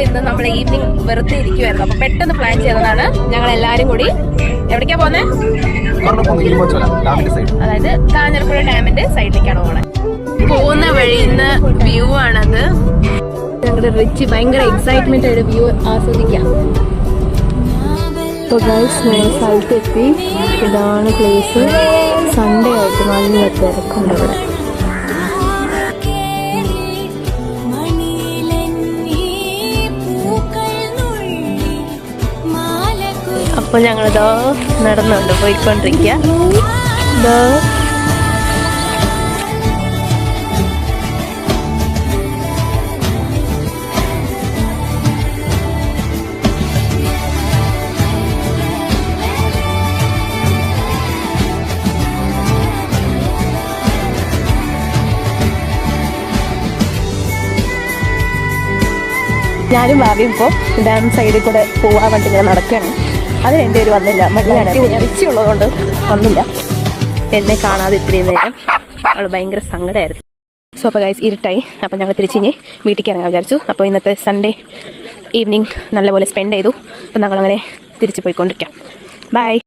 ഇന്ന് നമ്മൾ ഈവനിങ് വെറുതെ ഇരിക്കുവായിരുന്നു. അപ്പൊ പെട്ടെന്ന് പ്ലാൻ ചെയ്തതാണ് ഞങ്ങൾ എല്ലാരും കൂടി. എവിടേക്കാ പോകുന്നത്? അതായത് കാഞ്ഞിരപ്പുഴ ഡാമിന്റെ സൈഡിലേക്കാണ് പോണത്. പോകുന്ന വഴിന്ന് വ്യൂ ആണത്. ഞങ്ങളുടെ റിച്ച് ഭയങ്കര എക്സൈറ്റ്മെന്റ് ആയിട്ട് വ്യൂ ആസ്വദിക്കാം. അപ്പോൾ ഗൈസ് ഞങ്ങൾ സ്ഥലത്തെത്തി. ഇതാണ് പ്ലേസ്. സൺഡേ ആയിട്ട് നല്ല തിരക്കുണ്ട് ഇവിടെ. അപ്പോൾ ഞങ്ങളിതോ നടന്നുണ്ട് പോയിക്കൊണ്ടിരിക്കുക. ഇതോ ഞാനും ഭാവിയും ഇപ്പോൾ ഡാം സൈഡിൽ കൂടെ പോകാൻ വേണ്ടി ഇങ്ങനെ നടക്കുകയാണ്. അതിന് എൻ്റെ ഒരു വന്നില്ല, മടിയാണ്, ഇറച്ചിയുള്ളതുകൊണ്ട് വന്നില്ല. എന്നെ കാണാതെ ഇത്രയും നേരം അവൾ ഭയങ്കര സങ്കടമായിരുന്നു. സോ അപ്പോൾ ഗൈസ് ഇരുട്ടായി. അപ്പോൾ ഞങ്ങൾ തിരിച്ചിഞ്ഞ് വീട്ടിലേക്ക് ഇറങ്ങാൻ വിചാരിച്ചു. അപ്പോൾ ഇന്നത്തെ സൺഡേ ഈവനിങ് നല്ലപോലെ സ്പെൻഡ് ചെയ്തു. അപ്പോൾ ഞങ്ങളങ്ങനെ തിരിച്ച് പോയിക്കൊണ്ടിരിക്കാം. ബൈ.